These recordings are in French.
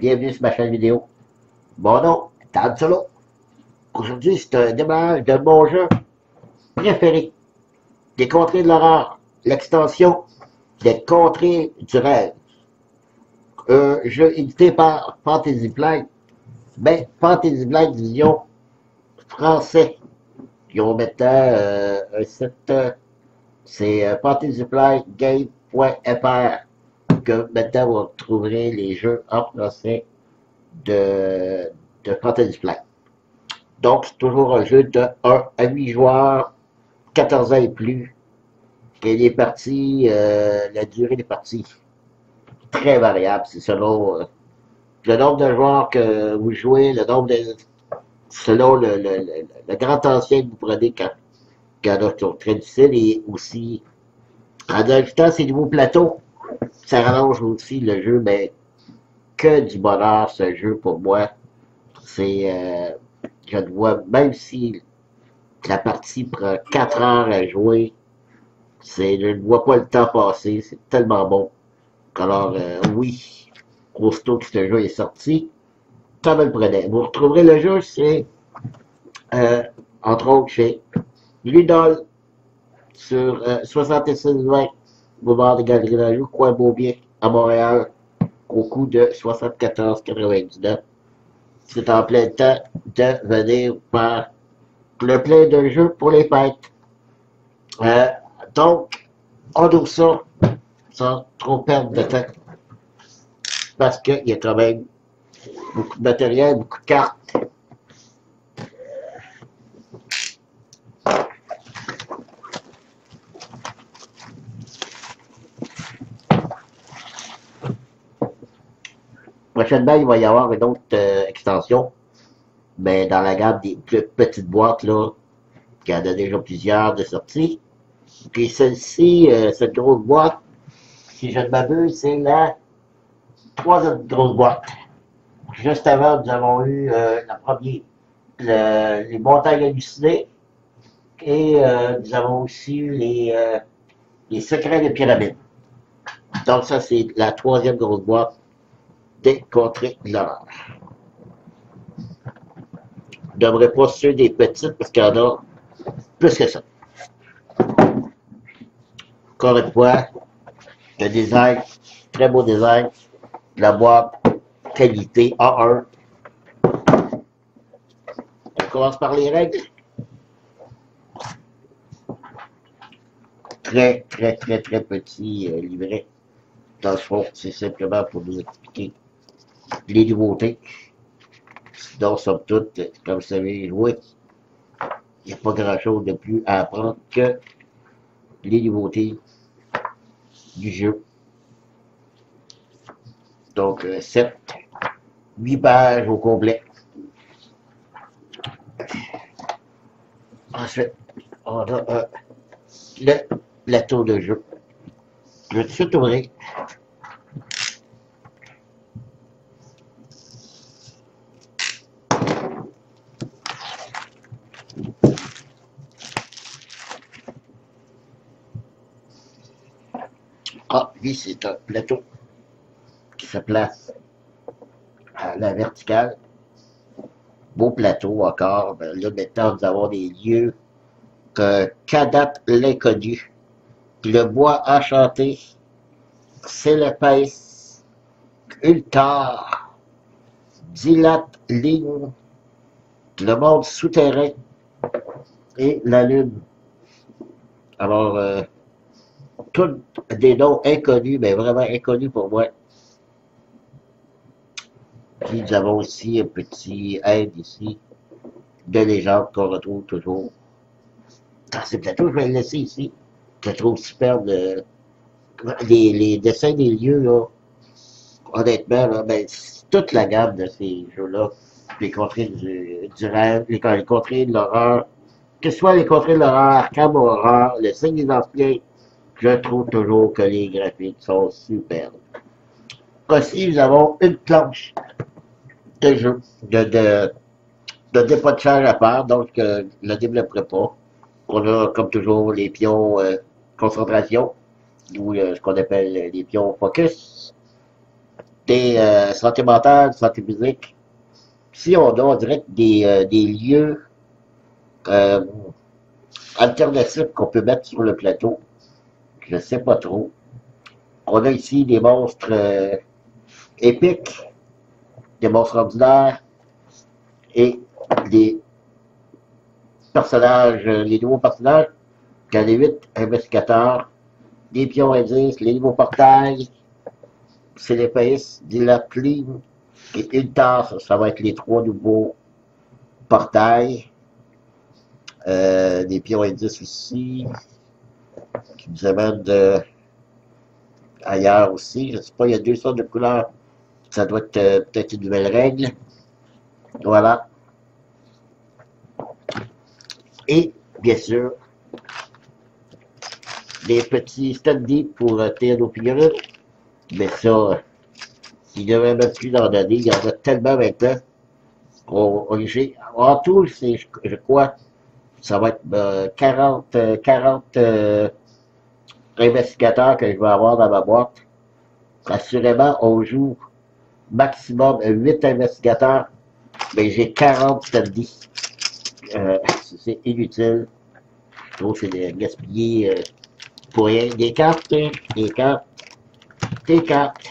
bienvenue sur ma chaîne vidéo. Mon nom est Han Solo. Aujourd'hui, c'est un démarrage de mon jeu préféré, des contrées de l'horreur, l'extension des contrées du rêve. Un jeu édité par Fantasy Flight, mais Fantasy Flight Vision français. Ils ont maintenant un site, c'est fantasyflightgame.fr, que maintenant vous trouverez les jeux en français de Fantasy Flight. Donc, c'est toujours un jeu de 1 à 8 joueurs, 14 ans et plus. Et les parties, la durée des parties, très variable. C'est selon le nombre de joueurs que vous jouez, le nombre de, selon le grand ancien que vous prenez quand il y en a qui sont très difficiles, et aussi en ajoutant ces nouveaux plateaux, ça rallonge aussi le jeu, mais que du bonheur ce jeu pour moi. C'est, je le vois, même si la partie prend 4 heures à jouer, je ne vois pas le temps passer, c'est tellement bon. Alors oui, aussitôt que ce jeu est sorti, ça me le prenait. Vous retrouverez le jeu, c'est entre autres chez Ludol, sur 6620 Boulevard des Galeries d'Anjou, coin Beaubien, à Montréal, au coût de 74,99. C'est en plein temps de venir faire le plein de jeux pour les fêtes. Donc, on ouvre ça sans trop perdre de temps, parce qu'il y a quand même beaucoup de matériel, beaucoup de cartes. Prochainement, il va y avoir une autre extension, mais dans la gamme des plus petites boîtes, là, qui en a déjà plusieurs de sorties. Puis celle-ci, cette grosse boîte, si je ne m'abuse, c'est la troisième grosse boîte. Juste avant, nous avons eu la première, les montagnes hallucinées, et nous avons aussi eu les secrets des pyramides. Donc ça, c'est la troisième grosse boîte des contrées de l'horreur. Je ne devrais pas ceux des petites, parce qu'il y en a plus que ça. Encore une fois, le design, très beau design, la boîte, qualité A1. On commence par les règles. Très petit livret. Dans le fond, c'est simplement pour nous expliquer les nouveautés. Sinon, somme toute, comme vous savez jouer, il n'y a pas grand-chose de plus à apprendre que les nouveautés du jeu. Donc, 7, 8 pages au complet. Ensuite, on a le plateau de jeu. Je vais tout de suite ouvrir. Ah, lui, c'est un plateau qui se place à la verticale. Beau plateau encore. Ben, là, maintenant, nous avons des lieux qu'adapte l'inconnu. Le bois enchanté, c'est l'épaisse, Ultar, dilate ligne, le monde souterrain et la lune. Alors, tous des noms inconnus, mais vraiment inconnus pour moi. Puis nous avons aussi un petit aide ici de légende qu'on retrouve toujours. Dans ces plateaux, je vais le laisser ici. Je trouve superbe. Les dessins des lieux, là, honnêtement, là, ben, toute la gamme de ces jeux-là, les contrées du rêve, les contrées de l'horreur, que ce soit les contrées de l'horreur, Arkham Horror, le signe des anciens, je trouve toujours que les graphiques sont superbes. Aussi, nous avons une planche de jeu, de dépatchage à part, donc je ne le développerai pas. On a, comme toujours, les pions concentration, ou ce qu'on appelle les pions focus, côté santé mentale, santé physique, si on dirait des lieux euh, alternatifs qu'on peut mettre sur le plateau, je ne sais pas trop. On a ici des monstres épiques, des monstres ordinaires et des personnages, les nouveaux personnages. Il y a les 8 investigateurs, des pions indices, les nouveaux portails, c'est les pays Dilatline et une tasse, ça va être les 3 nouveaux portails. Des pions indices aussi, qui nous amènent ailleurs aussi. Je ne sais pas, il y a 2 sortes de couleurs. Ça doit être peut-être une nouvelle règle. Voilà. Et, bien sûr, des petits standees pour tenir nos figurines. Mais ça, il ne devrait même plus en donner. Il y en a tellement maintenant. En tout, je crois, ça va être 40 investigateurs que je vais avoir dans ma boîte. Assurément, on joue maximum 8 investigateurs, mais j'ai 40 standees. C'est inutile. Je trouve que c'est de gaspiller pour rien. Des cartes, des cartes, des cartes.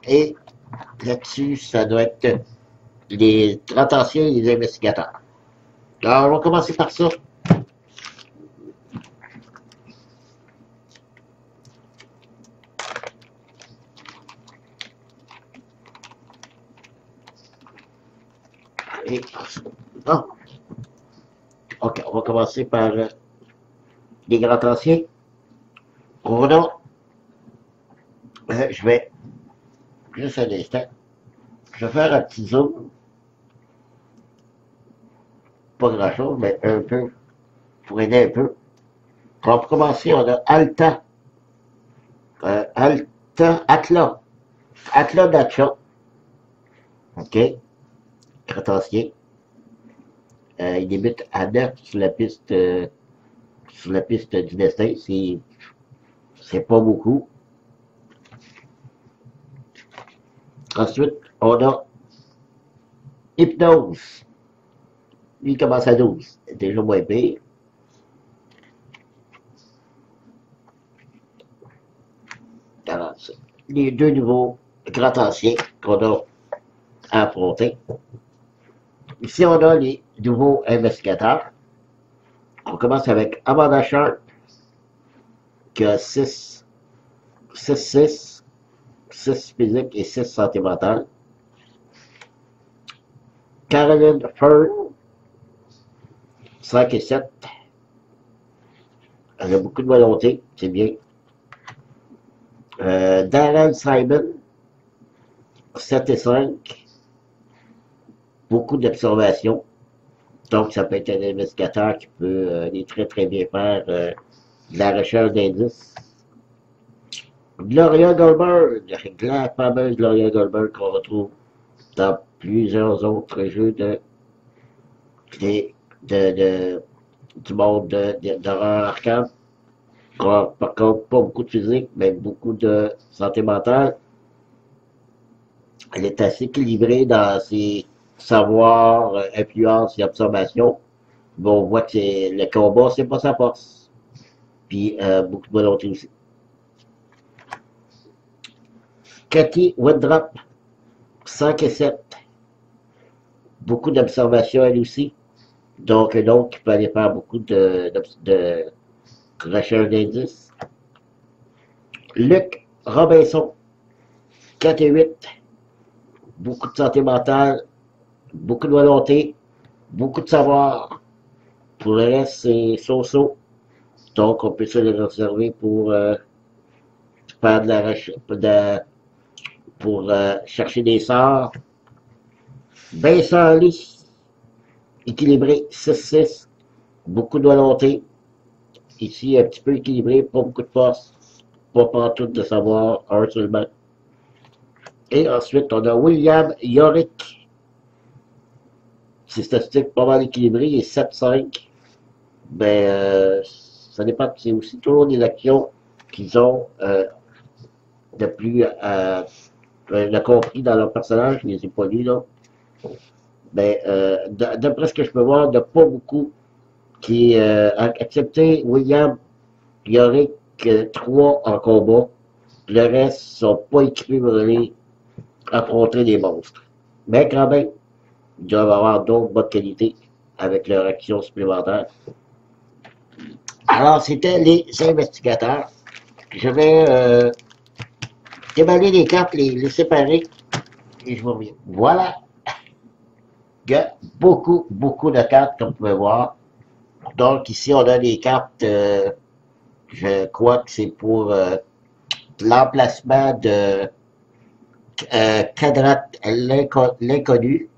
Et là-dessus, ça doit être les 30 anciens et les investigateurs. Alors, on va commencer par ça. Et, non. OK, on va commencer par les grands anciens. Revenons. Je vais, juste un instant, je vais faire un petit zoom. Pas grand-chose, mais un peu, pour aider un peu. On va commencer, on a Alta. Atla. Atla Dacha. OK. Crétancier. Il débute à 9 sur la piste du destin. C'est pas beaucoup. Ensuite, on a Hypnose. Lui, il commence à 12. Déjà moins pire. Alors, les 2 nouveaux grands anciens qu'on a à affronter. Ici, on a les nouveaux investigateurs. On commence avec Amanda Sharp, qui a 6 physique et 6 santé mentale. Caroline Fern, 5 et 7. Elle a beaucoup de volonté, c'est bien. Darren Simon, 7 et 5. Beaucoup d'observation. Donc, ça peut être un investigateur qui peut aller très très bien faire de la recherche d'indices. Gloria Goldberg, la fameuse Gloria Goldberg qu'on retrouve dans plusieurs autres jeux du monde d'horreur arcade. Par contre, pas beaucoup de physique, mais beaucoup de santé mentale. Elle est assez équilibrée dans ses savoirs, influences et observations. Bon, on voit que le combat, c'est pas sa force. Puis, beaucoup de volonté aussi. Cathy Windrop, 5 et 7. Beaucoup d'observations, elle aussi. Donc, qui peut aller faire beaucoup de recherche d'indices. Luc Robinson, 4 et 8. Beaucoup de santé mentale, beaucoup de volonté, beaucoup de savoir. Pour le reste, c'est so-so. Donc, on peut se les réserver pour faire de la recherche, pour chercher des sorts. Vincent Lee, équilibré, 6-6. Beaucoup de volonté. Ici, un petit peu équilibré, pas beaucoup de force. Pas pantoute de savoir, un seulement. Et ensuite, on a William Yorick. C'est statistique pas mal équilibré, il est 7-5. Ben, ça dépend, c'est aussi toujours des actions qu'ils ont de plus le compris dans leur personnage, je ne les ai pas lus, là. Mais d'après ce que je peux voir, il n'y a pas beaucoup qui, accepté William, il y aurait que 3 en combat. Le reste sont pas équipés pour aller affronter des monstres. Mais quand même, ils doivent avoir d'autres bonnes qualités avec leur action supplémentaire. Alors, c'était les investigateurs. Je vais déballer les cartes, les séparer, et je vous reviens. Voilà. Il y a beaucoup, beaucoup de cartes, comme vous pouvez voir. Donc, ici, on a des cartes, je crois que c'est pour l'emplacement de Cadrat l'inconnu.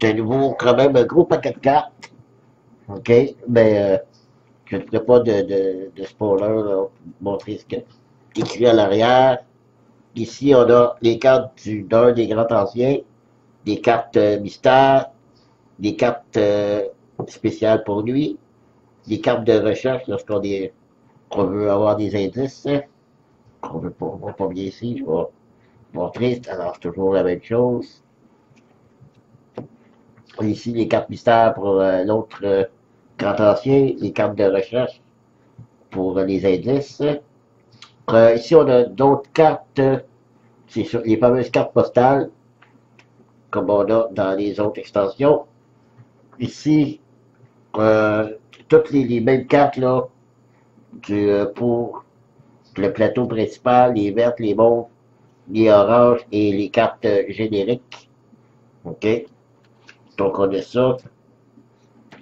De nouveau, quand même, un gros paquet de cartes. OK? Mais je ne ferai pas de spoiler, là, pour montrer ce qui est écrit à l'arrière. Ici, on a les cartes d'un des grands anciens, des cartes mystères, des cartes spéciales pour lui, des cartes de recherche lorsqu'on veut avoir des indices, qu'on veut pas, on va pas bien ici, je vais montrer, alors c'est toujours la même chose. Ici, les cartes mystères pour l'autre grand ancien, les cartes de recherche pour les indices. Ici, on a d'autres cartes, c'est sur les fameuses cartes postales, comme on a dans les autres extensions. Ici, toutes les mêmes cartes là, pour le plateau principal, les vertes, les mauves, les oranges et les cartes génériques. OK? Donc, on a ça.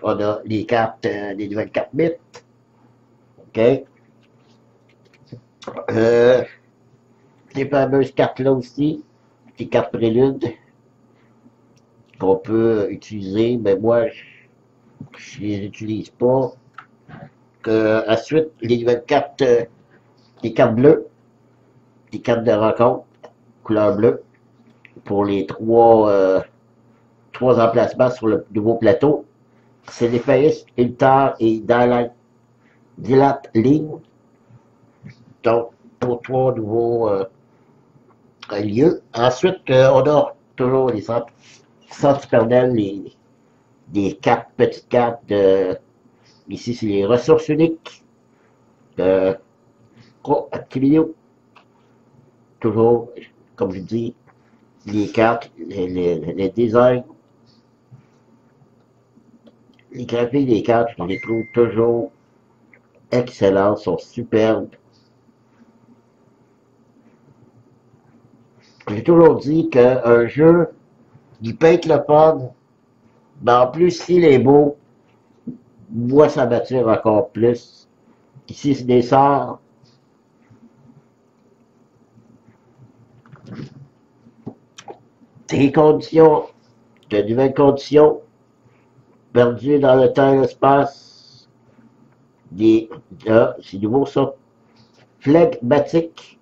On a les cartes, les nouvelles cartes mythes. OK? Les fameuses cartes-là aussi, les cartes préludes qu'on peut utiliser, mais moi, je les utilise pas. Ensuite, les nouvelles cartes, les cartes bleues, les cartes de rencontre, couleur bleue, pour les trois emplacements sur le nouveau plateau. C'est les Faïs, Iltar et Dilat Ligne. Donc, pour 3 nouveaux lieux. Ensuite, on a toujours les centres supernels, des cartes, petites cartes de. Ici, c'est les ressources uniques de Activio. Toujours, comme je dis, les cartes, les designs, les graphiques des cartes, je les trouve toujours excellents, sont superbes. J'ai toujours dit qu'un jeu, il peut être le fun, mais en plus, s'il est beau, moi, ça m'attire encore plus. Ici, c'est des sorts. Des conditions, de nouvelles conditions, perdues dans le temps et l'espace. C'est nouveau ça. Flegmatique.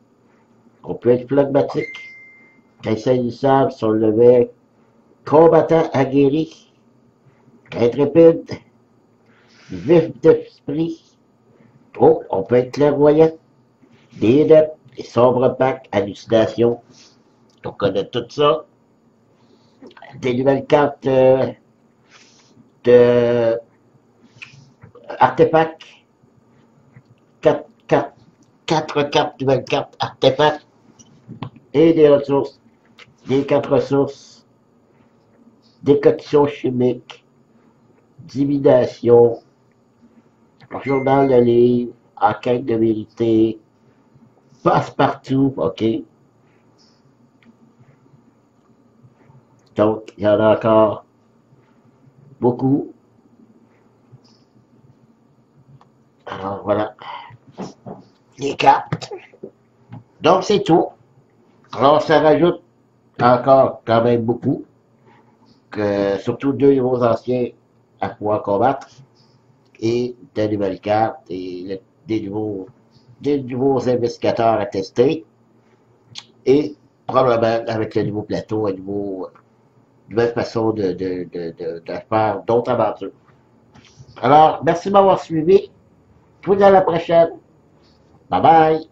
On peut être flegmatique. Insaisissable sur le levet. Combattant aguerri. Intrépide. Vif d'esprit. Oh, on peut être clairvoyant. Des dettes et sombre pacte, hallucination. On connaît tout ça. Des nouvelles cartes de artefacts. 4 cartes, nouvelles cartes artefacts. Et des ressources. Des 4 ressources. Décoction chimique. Divination. Journal de livre. Enquête de vérité. Passe-partout. OK. Donc, il y en a encore beaucoup. Alors, voilà. Les cartes. Donc, c'est tout. Alors, ça rajoute encore quand même beaucoup. Surtout 2 nouveaux anciens à pouvoir combattre. Et des nouvelles cartes et des nouveaux investigateurs à tester. Et probablement avec le nouveau plateau, une nouvelle façon de faire d'autres aventures. Alors, merci de m'avoir suivi. Je vous dis à la prochaine. Bye bye.